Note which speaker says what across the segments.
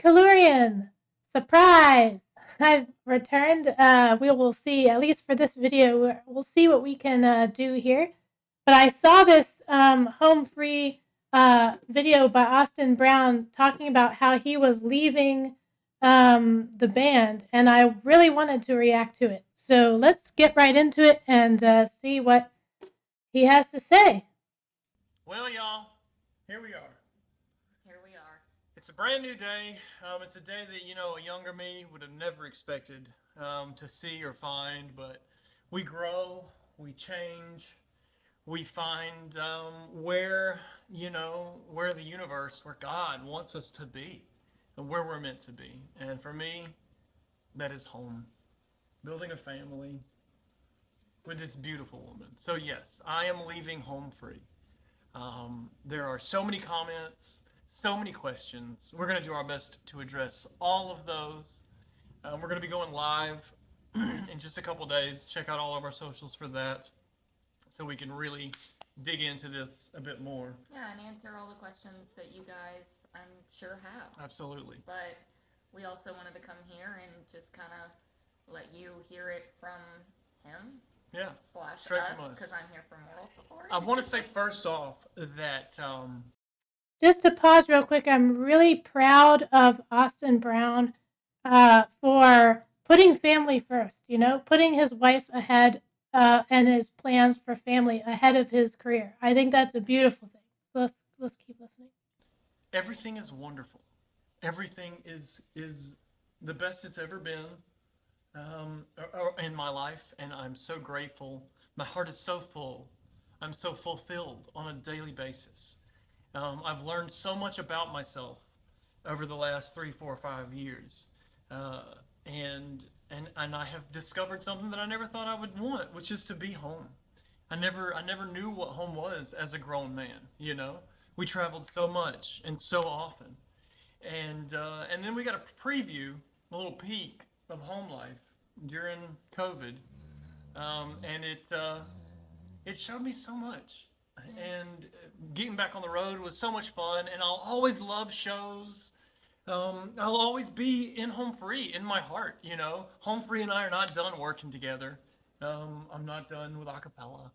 Speaker 1: Kalurian! Surprise! I've returned. We will see, at least for this video, we'll see what we can do here. But I saw this home free video by Austin Brown talking about how he was leaving the band, and I really wanted to react to it. So let's get right into it and see what he has to say.
Speaker 2: Well, y'all, here we are.
Speaker 3: Here we are.
Speaker 2: It's a brand new day. It's a day that, a younger me would have never expected to see or find, but we grow, we change, we find where the universe, where God wants us to be, and where we're meant to be. And for me, that is home. Building a family with this beautiful woman. So, yes, I am leaving home free. There are so many comments, so many questions. We're going to do our best to address all of those. We're going to be going live in just a couple days. Check out all of our socials for that so we can really dig into this a bit more.
Speaker 3: Yeah, and answer all the questions that you guys, I'm sure, have.
Speaker 2: Absolutely.
Speaker 3: But we also wanted to come here and just kind of let you hear it from him
Speaker 2: Yeah.
Speaker 3: slash
Speaker 2: Straight
Speaker 3: us,
Speaker 2: from us.
Speaker 3: because I'm here for moral support.
Speaker 2: I want to say first off that
Speaker 1: Just to pause real quick, I'm really proud of Austin Brown for putting family first, putting his wife ahead and his plans for family ahead of his career. I think that's a beautiful thing. So let's keep listening.
Speaker 2: everything is wonderful. Everything is the best it's ever been in my life, and I'm so grateful. My heart is so full. I'm so fulfilled on a daily basis. I've learned so much about myself over the last 3, 4, 5 years, uh, and and I have discovered something that I never thought I would want, which is to be home. I never knew what home was as a grown man. We traveled so much and so often, and then we got a preview, a little peek of home life during COVID, and it showed me so much. And getting back on the road was so much fun, and I'll always love shows. I'll always be in Home Free in my heart. Home Free and I are not done working together. I'm not done with acapella.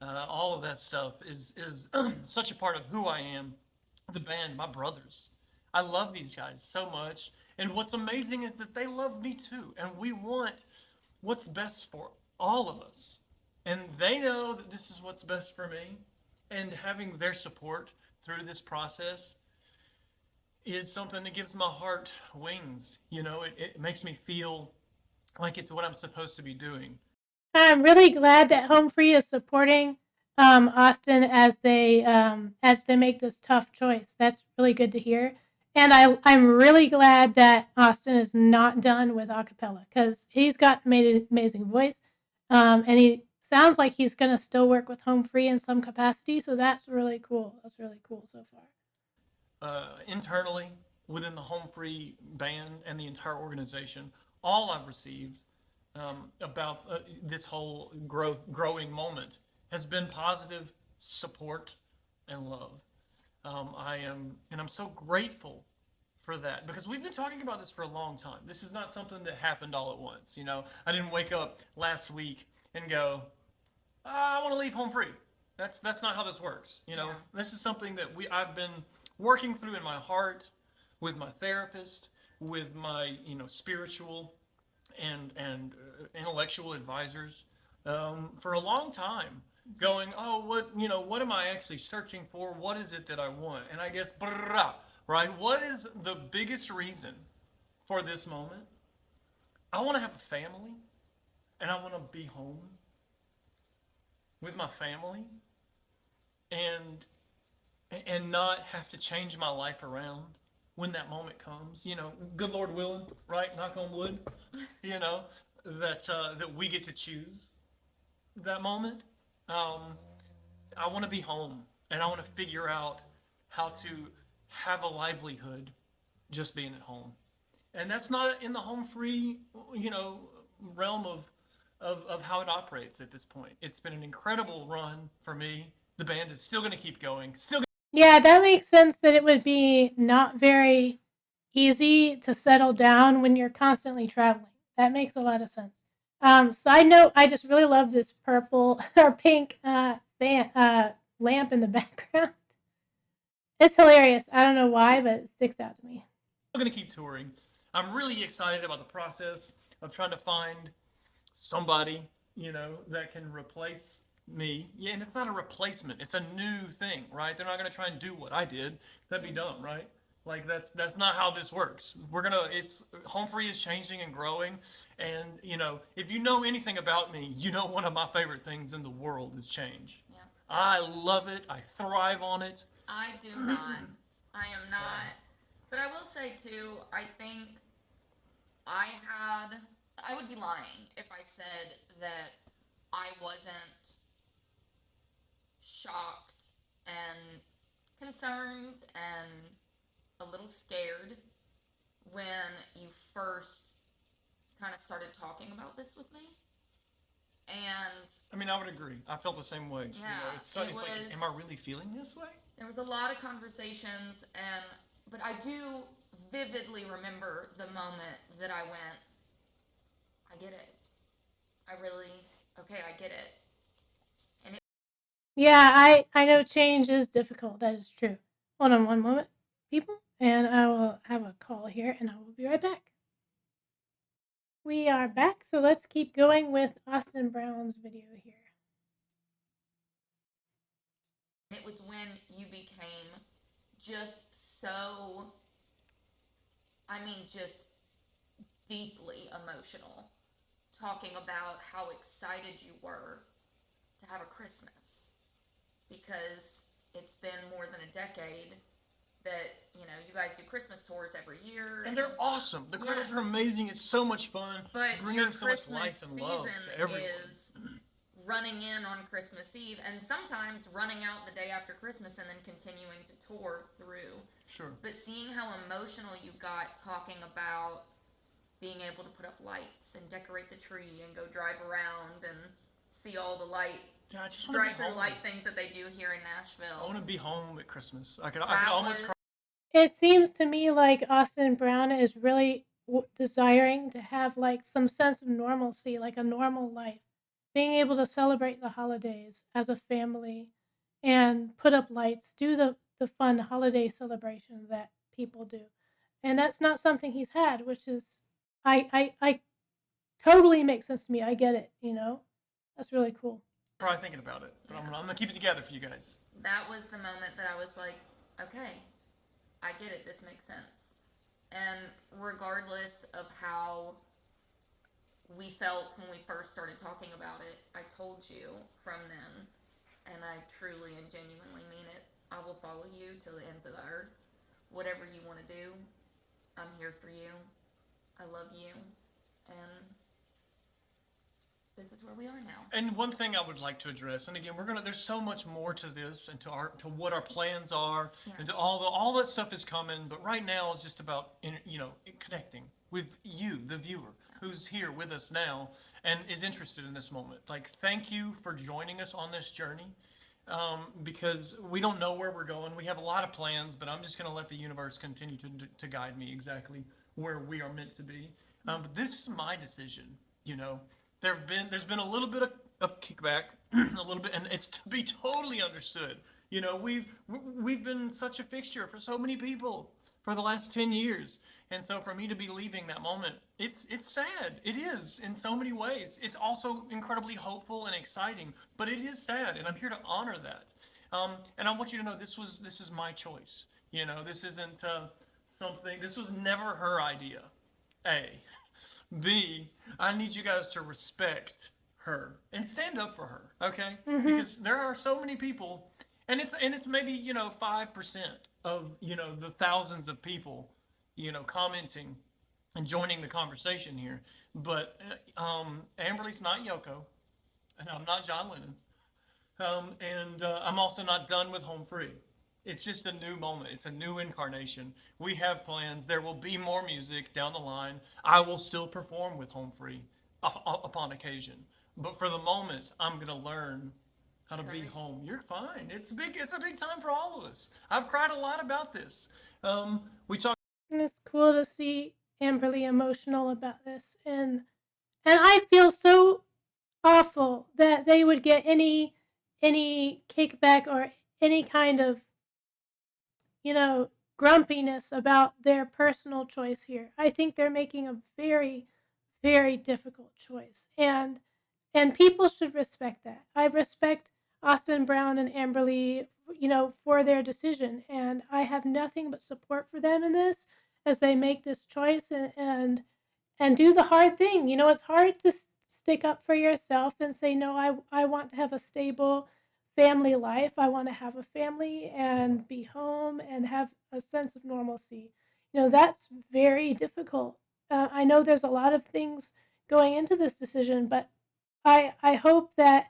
Speaker 2: All of that stuff is such a part of who I am. The band, my brothers. I love these guys so much. And what's amazing is that they love me too. And we want what's best for all of us. And they know that this is what's best for me. And having their support through this process is something that gives my heart wings. It makes me feel like it's what I'm supposed to be doing.
Speaker 1: I'm really glad that Home Free is supporting Austin as they make this tough choice. That's really good to hear. And I'm really glad that Austin is not done with acapella because he's got an amazing voice, and he sounds like he's gonna still work with Home Free in some capacity. So that's really cool. That's really cool so far.
Speaker 2: Internally, within the Home Free band and the entire organization, all I've received about this whole growing moment has been positive support and love. And I'm so grateful for that because we've been talking about this for a long time. This is not something that happened all at once. I didn't wake up last week and go, I want to leave Home Free. That's not how this works.
Speaker 3: Yeah.
Speaker 2: This is something that I've been working through in my heart, with my therapist, with my spiritual and intellectual advisors for a long time. Going, oh, what am I actually searching for? What is it that I want? And I guess, right? What is the biggest reason for this moment? I want to have a family, and I want to be home with my family, and not have to change my life around when that moment comes. Good Lord willing, right? Knock on wood. You know that we get to choose that moment. Um, I want to be home, and I want to figure out how to have a livelihood just being at home. And that's not in the home free, you know, realm of how it operates at this point. It's been an incredible run for me. The band is still going to keep going. Still.
Speaker 1: Yeah, that makes sense that it would be not very easy to settle down when you're constantly traveling. That makes a lot of sense. Side note, I just really love this purple or pink lamp in the background. It's hilarious. I don't know why, but it sticks out to me.
Speaker 2: I'm gonna keep touring. I'm really excited about the process of trying to find somebody, that can replace me. Yeah, and it's not a replacement. It's a new thing, right? They're not gonna try and do what I did. That'd be dumb, right? Like that's not how this works. It's Home Free is changing and growing, and if you know anything about me, one of my favorite things in the world is change.
Speaker 3: Yeah.
Speaker 2: I love it. I thrive on it.
Speaker 3: I do not. I am not. But I will say too, I think I would be lying if I said that I wasn't shocked and concerned and a little scared when you first kind of started talking about this with me. And
Speaker 2: I mean, I would agree. I felt the same way.
Speaker 3: yeah,
Speaker 2: It's
Speaker 3: it
Speaker 2: like,
Speaker 3: was.
Speaker 2: am I really feeling this way?
Speaker 3: There was a lot of conversations, but I do vividly remember the moment that I went, I get it. I really, okay, I get it. And it,
Speaker 1: Yeah, I know change is difficult. That is true. Hold on one moment, people, and I will have a call here, and I will be right back. We are back, so let's keep going with Austin Brown's video here.
Speaker 3: it was when you became just so, I mean, just deeply emotional, talking about how excited you were to have a Christmas because it's been more than a decade that you guys do Christmas tours every year,
Speaker 2: And they're awesome. The credits
Speaker 3: Yeah.
Speaker 2: are amazing. It's so much fun.
Speaker 3: but
Speaker 2: Bringing
Speaker 3: your
Speaker 2: so much
Speaker 3: Christmas
Speaker 2: life and love
Speaker 3: season
Speaker 2: to everyone.
Speaker 3: is running in on Christmas Eve and sometimes running out the day after Christmas and then continuing to tour through.
Speaker 2: Sure.
Speaker 3: But seeing how emotional you got talking about being able to put up lights and decorate the tree and go drive around and see all the
Speaker 2: Yeah, I just want to
Speaker 3: drive
Speaker 2: be
Speaker 3: through
Speaker 2: home.
Speaker 3: light things that they do here in
Speaker 2: I
Speaker 3: Nashville.
Speaker 2: want to be home at Christmas. I could
Speaker 3: That
Speaker 2: almost
Speaker 3: was
Speaker 2: cry.
Speaker 1: It seems to me like Austin Brown is really desiring to have like some sense of normalcy, like a normal life, being able to celebrate the holidays as a family and put up lights, do the fun holiday celebration that people do. And that's not something he's had, which is I totally makes sense to me. I get it, you know? That's really cool.
Speaker 2: Cry thinking about it, but I'm gonna keep it together for you guys.
Speaker 3: That was the moment that I was like, okay, I get it. This makes sense. And regardless of how we felt when we first started talking about it, I told you from then, and I truly and genuinely mean it. I will follow you to the ends of the earth. Whatever you want to do, I'm here for you. I love you. And this is where we are now.
Speaker 2: And one thing I would like to address, and again, there's so much more to this and to what our plans are,
Speaker 3: Yeah.
Speaker 2: and to all that stuff is coming. But right now, it's just about connecting with you, the viewer, who's here with us now and is interested in this moment. Like, thank you for joining us on this journey. Because we don't know where we're going. We have a lot of plans, but I'm just going to let the universe continue to guide me exactly where we are meant to be. But this is my decision. You know, there's been a little bit of kickback, a little bit, and it's to be totally understood. We've been such a fixture for so many people for the last 10 years. And so for me to be leaving that moment, it's sad. It is in so many ways. It's also incredibly hopeful and exciting, but it is sad, and I'm here to honor that. And I want you to know this is my choice. This isn't something. This was never her idea. A. B. I need you guys to respect her and stand up for her, okay? Because there are so many people, and it's maybe 5% of the thousands of people commenting and joining the conversation here. But Amberly's not Yoko, and I'm not John Lennon, and I'm also not done with Home Free. It's just a new moment. It's a new incarnation. We have plans. There will be more music down the line. I will still perform with Home Free upon occasion. But for the moment, I'm gonna learn how to be home. You're fine. It's a big time for all of us. I've cried a lot about this. We talked
Speaker 1: And it's cool to see Amberly emotional about this, and I feel so awful that they would get any kickback or any kind of, you know, grumpiness about their personal choice here. I think they're making a very, very difficult choice, and people should respect that. I respect Austin Brown and Amberly, for their decision, and I have nothing but support for them in this as they make this choice and do the hard thing. It's hard to stick up for yourself and say, no, I want to have a stable family life. I want to have a family and be home and have a sense of normalcy. That's very difficult. I know there's a lot of things going into this decision, but I hope that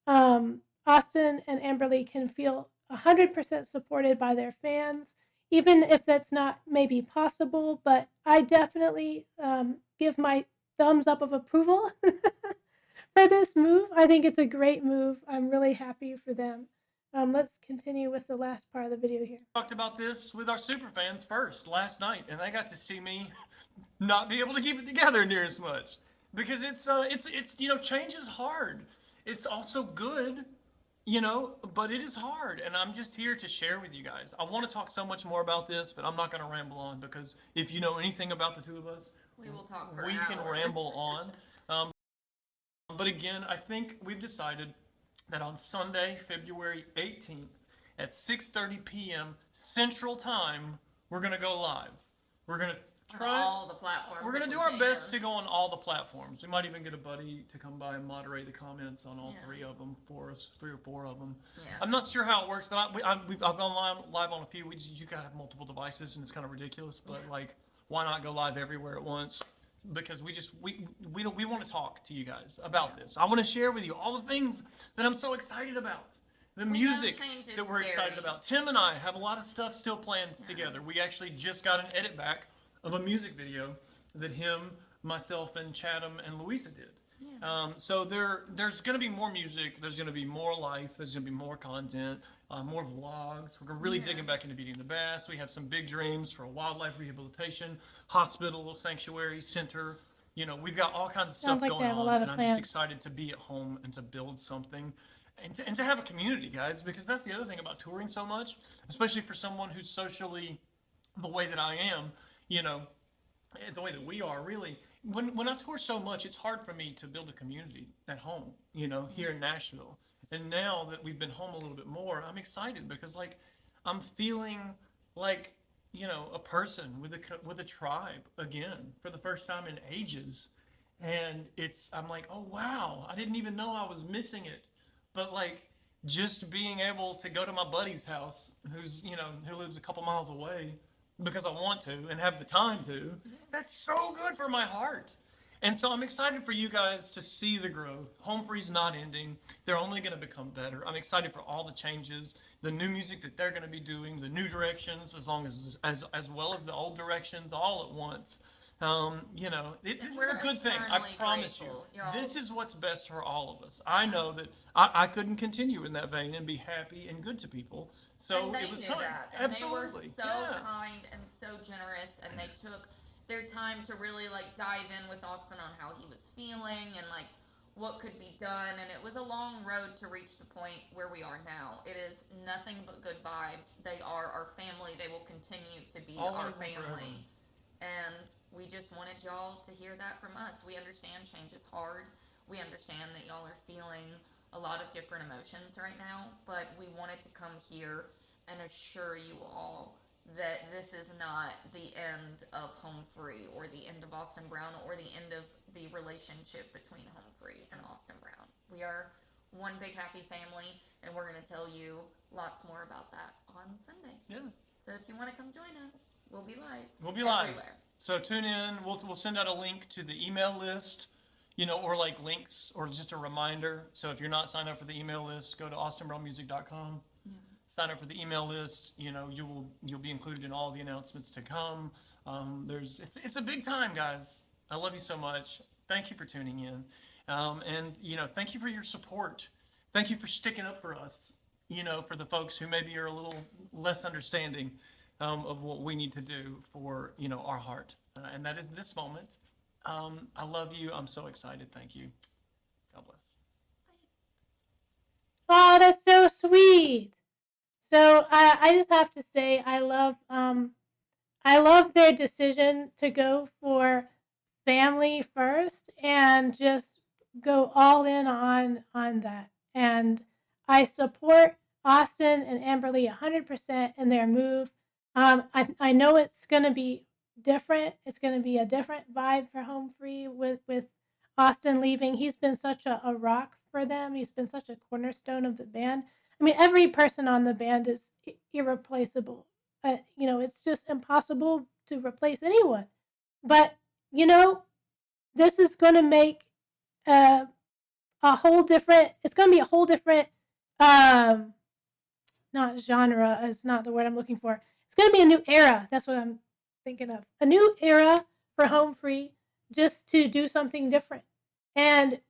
Speaker 1: Austin and Amberly can feel 100% supported by their fans, even if that's not maybe possible. But I definitely give my thumbs up of approval for this move. I think it's a great move. I'm really happy for them. Let's continue with the last part of the video here.
Speaker 2: Talked about this with our super fans first last night, and they got to see me not be able to keep it together near as much because it's change is hard. It's also good, but it is hard, and I'm just here to share with you guys. I want to talk so much more about this, but I'm not going to ramble on because if you know anything about the two of us,
Speaker 3: We will talk for
Speaker 2: we
Speaker 3: hours.
Speaker 2: can ramble on. But again, I think we've decided that on Sunday, February 18th at 6:30 p.m. Central Time, we're going to go live. We're going to
Speaker 3: On
Speaker 2: try
Speaker 3: all the platforms.
Speaker 2: we're going
Speaker 3: if
Speaker 2: to do
Speaker 3: we
Speaker 2: our
Speaker 3: can.
Speaker 2: best to go on all the platforms. We might even get a buddy to come by and moderate the comments on all
Speaker 3: Yeah.
Speaker 2: three of them for us, 3 or 4 of them.
Speaker 3: Yeah.
Speaker 2: I'm not sure how it works, but I've gone live on a few. You gotta have multiple devices, and it's kind of ridiculous. But like, why not go live everywhere at once? Because we want to talk to you guys about this. I want to share with you all the things that I'm so excited about. The
Speaker 3: We know
Speaker 2: music
Speaker 3: change is
Speaker 2: that we're excited
Speaker 3: scary.
Speaker 2: about. Tim and I have a lot of stuff still planned
Speaker 3: Yeah.
Speaker 2: together. We actually just got an edit back of a music video that him, myself, and Chatham and Louisa did.
Speaker 3: Yeah.
Speaker 2: So there's going to be more music. There's going to be more life. There's going to be more content, more vlogs. We're really
Speaker 3: Yeah.
Speaker 2: digging back into Beauty and the Bass. We have some big dreams for a wildlife rehabilitation hospital, sanctuary, center. We've got all kinds of
Speaker 1: Sounds
Speaker 2: stuff
Speaker 1: like
Speaker 2: going
Speaker 1: they have a
Speaker 2: on,
Speaker 1: lot of
Speaker 2: and I'm
Speaker 1: plans.
Speaker 2: just excited to be at home and to build something. And to have a community, guys, because that's the other thing about touring so much, especially for someone who's socially the way that I am, you know, the way that we are, really. When I tour so much, it's hard for me to build a community at home, here in Nashville. And now that we've been home a little bit more, I'm excited because like I'm feeling like a person with a tribe again for the first time in ages. And I'm like, oh wow, I didn't even know I was missing it. But like just being able to go to my buddy's house, who lives a couple miles away, because I want to and have the time to. That's so good for my heart. And so I'm excited for you guys to see the growth. Home Free's not ending. They're only going to become better. I'm excited for all the changes, the new music that they're going to be doing, the new directions, as well as the old directions all at once. This is
Speaker 3: We're
Speaker 2: a good thing. I
Speaker 3: eternally
Speaker 2: promise
Speaker 3: grateful,
Speaker 2: you.
Speaker 3: y'all.
Speaker 2: This is what's best for all of us. I know that I couldn't continue in that vein and be happy and good to people. So
Speaker 3: and they
Speaker 2: it was
Speaker 3: knew
Speaker 2: time.
Speaker 3: that, and
Speaker 2: Absolutely.
Speaker 3: they were so
Speaker 2: Yeah.
Speaker 3: kind and so generous, and they took their time to really like dive in with Austin on how he was feeling and like what could be done. And it was a long road to reach the point where we are now. It is nothing but good vibes. They are our family. They will continue to be
Speaker 2: Always
Speaker 3: our
Speaker 2: and forever.
Speaker 3: family. And we just wanted y'all to hear that from us. We understand change is hard. We understand that y'all are feeling a lot of different emotions right now, but we wanted to come here and assure you all that this is not the end of Home Free or the end of Austin Brown or the end of the relationship between Home Free and Austin Brown. We are one big happy family, and we're going to tell you lots more about that on Sunday.
Speaker 2: Yeah.
Speaker 3: So if you want to come join us, we'll be live.
Speaker 2: We'll be live.
Speaker 3: Everywhere.
Speaker 2: So tune in. We'll send out a link to the email list, or like links or just a reminder. So if you're not signed up for the email list, go to austinbrownmusic.com.
Speaker 3: Yeah.
Speaker 2: Sign up for the email list. You'll be included in all the announcements to come. It's a big time, guys. I love you so much. Thank you for tuning in, and thank you for your support. Thank you for sticking up for us. For the folks who maybe are a little less understanding. of what we need to do for our heart, and that is this moment. I love you. I'm so excited. Thank you. God bless.
Speaker 1: Oh, that's so sweet. So I just have to say I love their decision to go for family first and just go all in on that. And I support Austin and Amberly 100% in their move. I know it's going to be different. It's going to be a different vibe for Home Free with Austin leaving. He's been such a rock for them. He's been such a cornerstone of the band. I mean, every person on the band is irreplaceable. It's just impossible to replace anyone. But you know, this is going to make uh, a whole different. It's going to be a whole different. Um, Not genre is not the word I'm looking for. It's going to be a new era. That's what I'm thinking of. A new era for Home Free, just to do something different. And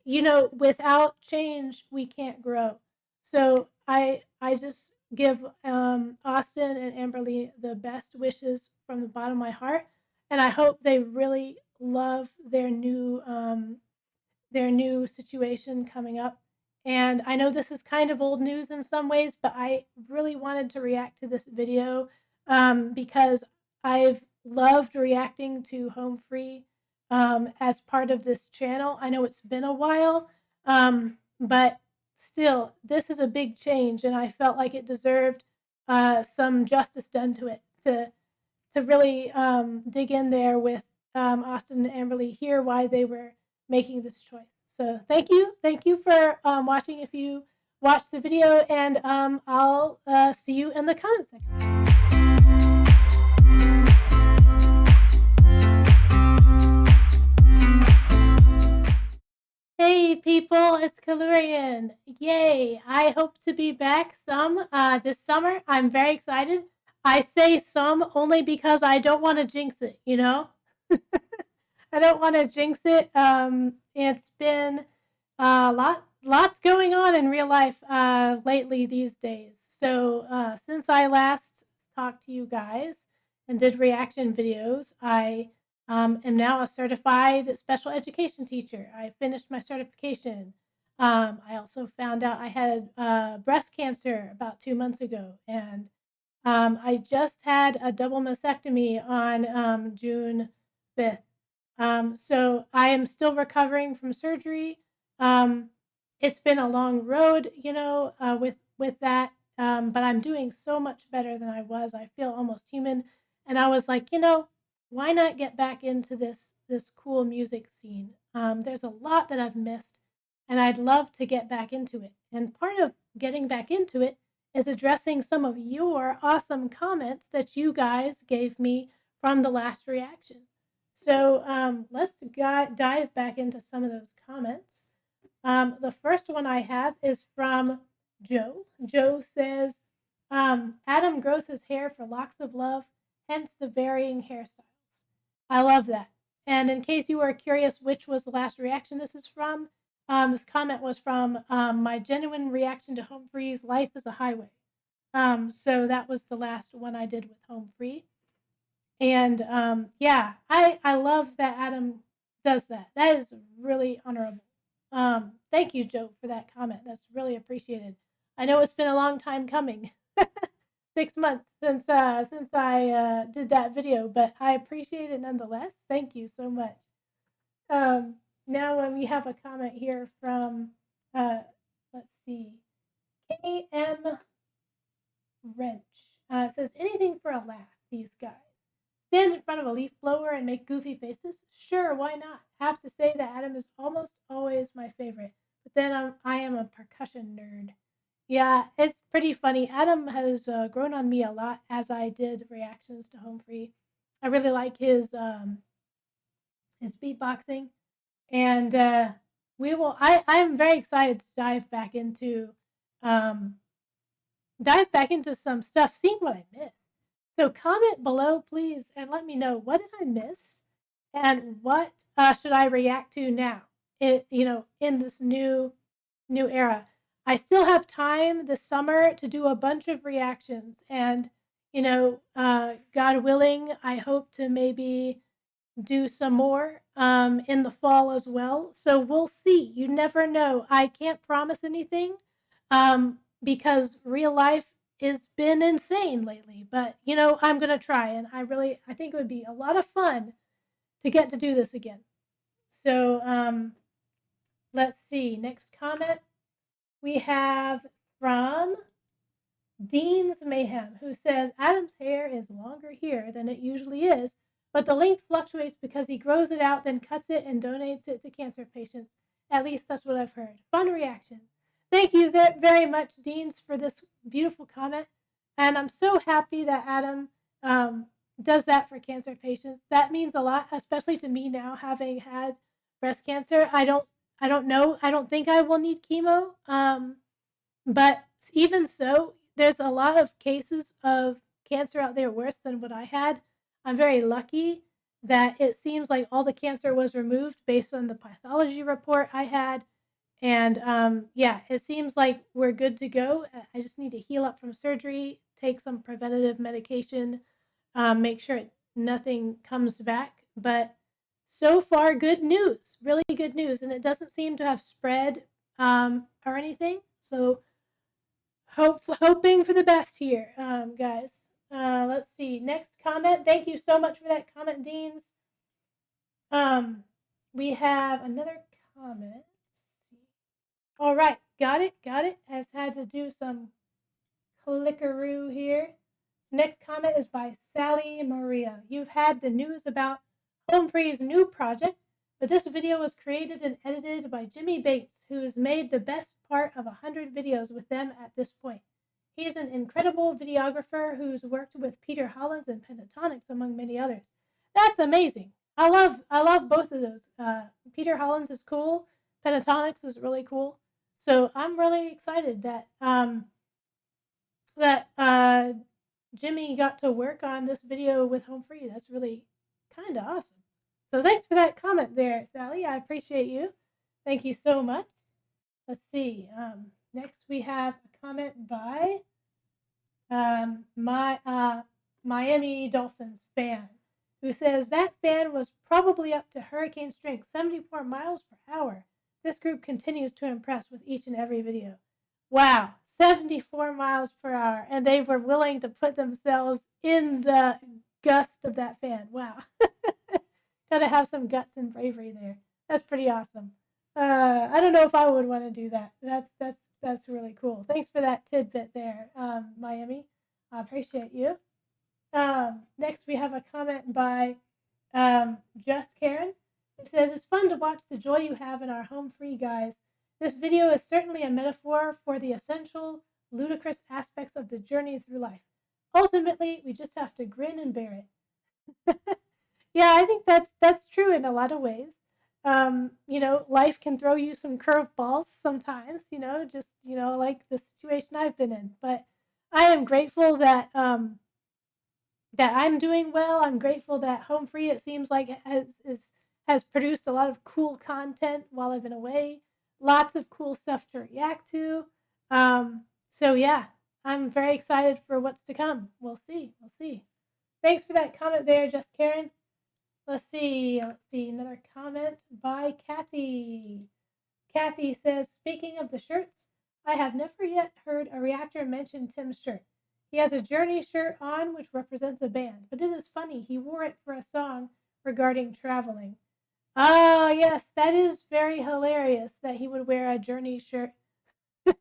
Speaker 1: without change, we can't grow. So I just give Austin and Amberly the best wishes from the bottom of my heart, and I hope they really love their new situation coming up. And I know this is kind of old news in some ways, but I really wanted to react to this video because I've loved reacting to Home Free as part of this channel. I know it's been a while, but still, this is a big change, and I felt like it deserved some justice done to it to really dig in there with Austin and Amberly, hear why they were making this choice. So thank you for watching. If you watched the video, and I'll see you in the comment section. Hey people, it's Kalurian. Yay! I hope to be back some this summer. I'm very excited. I say some only because I don't want to jinx it, I don't want to jinx it. It's been lots going on in real life lately these days. So since I last talked to you guys and did reaction videos, I am now a certified special education teacher. I finished my certification. I also found out I had breast cancer about 2 months ago, and I just had a double mastectomy on June 5th. So I am still recovering from surgery. It's been a long road, with that. But I'm doing so much better than I was. I feel almost human, and I was like, why not get back into this cool music scene? There's a lot that I've missed, and I'd love to get back into it. And part of getting back into it is addressing some of your awesome comments that you guys gave me from the last reaction. So let's dive back into some of those comments. The first one I have is from Joe. Joe says, Adam grows his hair for locks of love, hence the varying hairstyles. I love that. And in case you were curious which was the last reaction this is from, this comment was from my genuine reaction to Home Free's Life is a Highway. So that was the last one I did with Home Free. And yeah, I love that Adam does that. That is really honorable. Thank you, Joe, for that comment. That's really appreciated. I know it's been a long time coming, 6 months since I did that video, but I appreciate it nonetheless. Thank you so much. Now we have a comment here from let's see, KM Wrench. It says anything for a laugh. These guys stand in front of a leaf blower and make goofy faces? Sure, why not? Have to say that Adam is almost always my favorite, but then I am a percussion nerd. Yeah, it's pretty funny. Adam has grown on me a lot as I did reactions to Home Free. I really like his beatboxing, and I'm very excited to dive back into some stuff, seeing what I missed. So comment below, please, and let me know, what did I miss, and what should I react to now? In this new era. I still have time this summer to do a bunch of reactions, and God willing, I hope to maybe do some more in the fall as well. So we'll see. You never know. I can't promise anything because real life has been insane lately. But I'm gonna try, and I think it would be a lot of fun to get to do this again. So let's see. Next comment we have from Dean's Mayhem, who says Adam's hair is longer here than it usually is, but the length fluctuates because he grows it out, then cuts it and donates it to cancer patients. At least that's what I've heard. Fun reaction. Thank you very much, Deans, for this beautiful comment. And I'm so happy that Adam does that for cancer patients. That means a lot, especially to me now, having had breast cancer. I don't know. I don't think I will need chemo. But even so, there's a lot of cases of cancer out there worse than what I had. I'm very lucky that it seems like all the cancer was removed based on the pathology report I had. And yeah, it seems like we're good to go. I just need to heal up from surgery, take some preventative medication, make sure nothing comes back. But so far, good news, really good news. And it doesn't seem to have spread or anything. So hoping for the best here, guys. Let's see. Next comment. Thank you so much for that comment, Deans. We have another comment. Let's see. All right, got it. Has had to do some clickaroo here. So next comment is by Sally Maria. You've had the news about Home Free's new project, but this video was created and edited by Jimmy Bates, who has made the best part of 100 videos with them at this point. He is an incredible videographer who's worked with Peter Hollins and Pentatonix, among many others. That's amazing. I love both of those. Peter Hollins is cool. Pentatonix is really cool. So I'm really excited that Jimmy got to work on this video with Home Free. That's really kind of awesome. So thanks for that comment there, Sally. I appreciate you. Thank you so much. Let's see. Next we have a comment by Miami Dolphins fan, who says that fan was probably up to hurricane strength, 74 miles per hour. This group continues to impress with each and every video. Wow, 74 miles per hour, and they were willing to put themselves in the gust of that fan. Wow. Gotta have some guts and bravery there. That's pretty awesome. I don't know if I would want to do that. That's really cool. Thanks for that tidbit there, Miami. I appreciate you. Next, we have a comment by Just Karen. It says, it's fun to watch the joy you have in our Home Free guys. This video is certainly a metaphor for the essential, ludicrous aspects of the journey through life. Ultimately, we just have to grin and bear it. Yeah, I think that's true in a lot of ways. Life can throw you some curveballs sometimes, just, like the situation I've been in. But I am grateful that I'm doing well. I'm grateful that Home Free, it seems like, has produced a lot of cool content while I've been away. Lots of cool stuff to react to. So yeah, I'm very excited for what's to come. We'll see. Thanks for that comment there, Just Karen. Let's see, another comment by Kathy. Kathy says, speaking of the shirts, I have never yet heard a reactor mention Tim's shirt. He has a Journey shirt on, which represents a band, but it is funny, he wore it for a song regarding traveling. Oh, yes, that is very hilarious that he would wear a Journey shirt for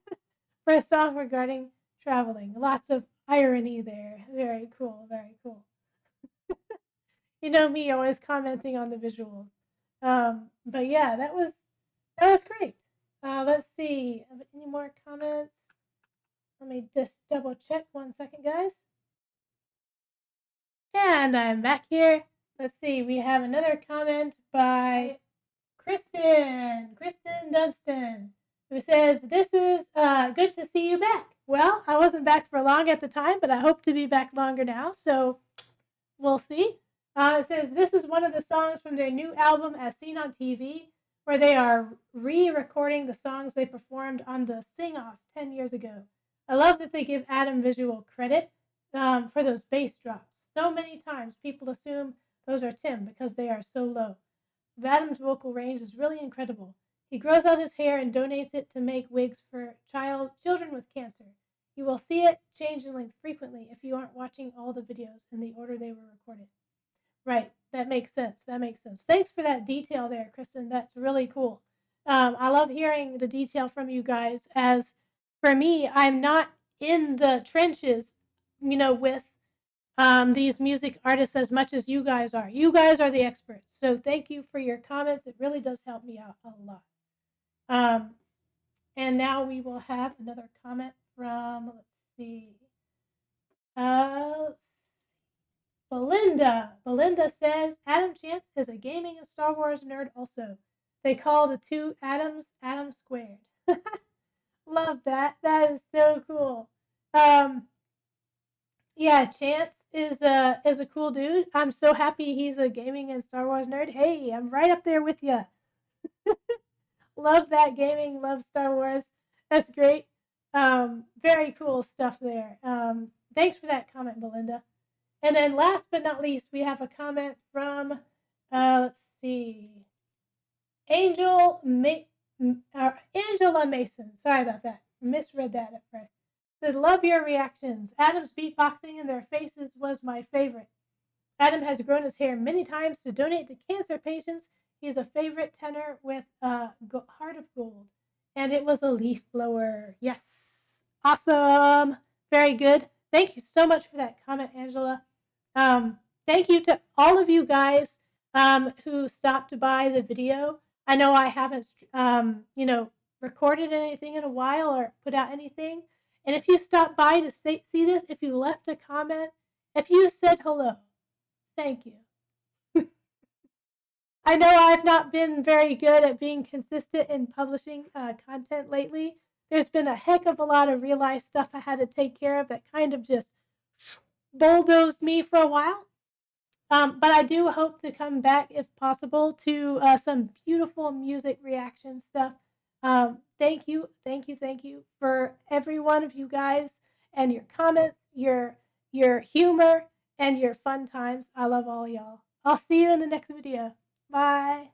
Speaker 1: a song regarding traveling. Lots of irony there. Very cool. Me always commenting on the visuals. But yeah, that was great. Let's see. Any more comments? Let me just double check 1 second, guys. And I'm back here. Let's see. We have another comment by Kristen Dunstan, who says, this is good to see you back. Well, I wasn't back for long at the time, but I hope to be back longer now. So we'll see. It says, this is one of the songs from their new album, As Seen on TV, where they are re-recording the songs they performed on the Sing-Off 10 years ago. I love that they give Adam visual credit. for those bass drops. So many times people assume those are Tim because they are so low. Adam's vocal range is really incredible. He grows out his hair and donates it to make wigs for children with cancer. You will see it change in length frequently if you aren't watching all the videos in the order they were recorded. Right, that makes sense. That makes sense. Thanks for that detail there, Kristen. That's really cool. I love hearing the detail from you guys. As for me, I'm not in the trenches, with these music artists as much as you guys are. You guys are the experts. So thank you for your comments. It really does help me out a lot. And now we will have another comment from, let's see, Belinda. Belinda says, Adam Chance is a gaming and Star Wars nerd also. They call the two Adams Adam squared. Love that. That is so cool. Yeah, Chance is a cool dude. I'm so happy he's a gaming and Star Wars nerd. Hey, I'm right up there with you. Love that gaming, love Star Wars. That's great. Very cool stuff there. Thanks for that comment, Belinda. And then last but not least, we have a comment from, let's see, Angela Mason. Sorry about that. Misread that at first. Said, love your reactions. Adam's beatboxing in their faces was my favorite. Adam has grown his hair many times to donate to cancer patients. He is a favorite tenor with a heart of gold. And it was a leaf blower. Yes. Awesome. Very good. Thank you so much for that comment, Angela. Thank you to all of you guys who stopped by the video. I know I haven't, recorded anything in a while or put out anything. And if you stopped by to see this, if you left a comment, if you said hello, thank you. I know I've not been very good at being consistent in publishing content lately. There's been a heck of a lot of real life stuff I had to take care of that kind of just bulldozed me for a while. But I do hope to come back, if possible, to some beautiful music reaction stuff. Thank you for every one of you guys and your comments, your humor, and your fun times. I love all y'all. I'll see you in the next video. Bye.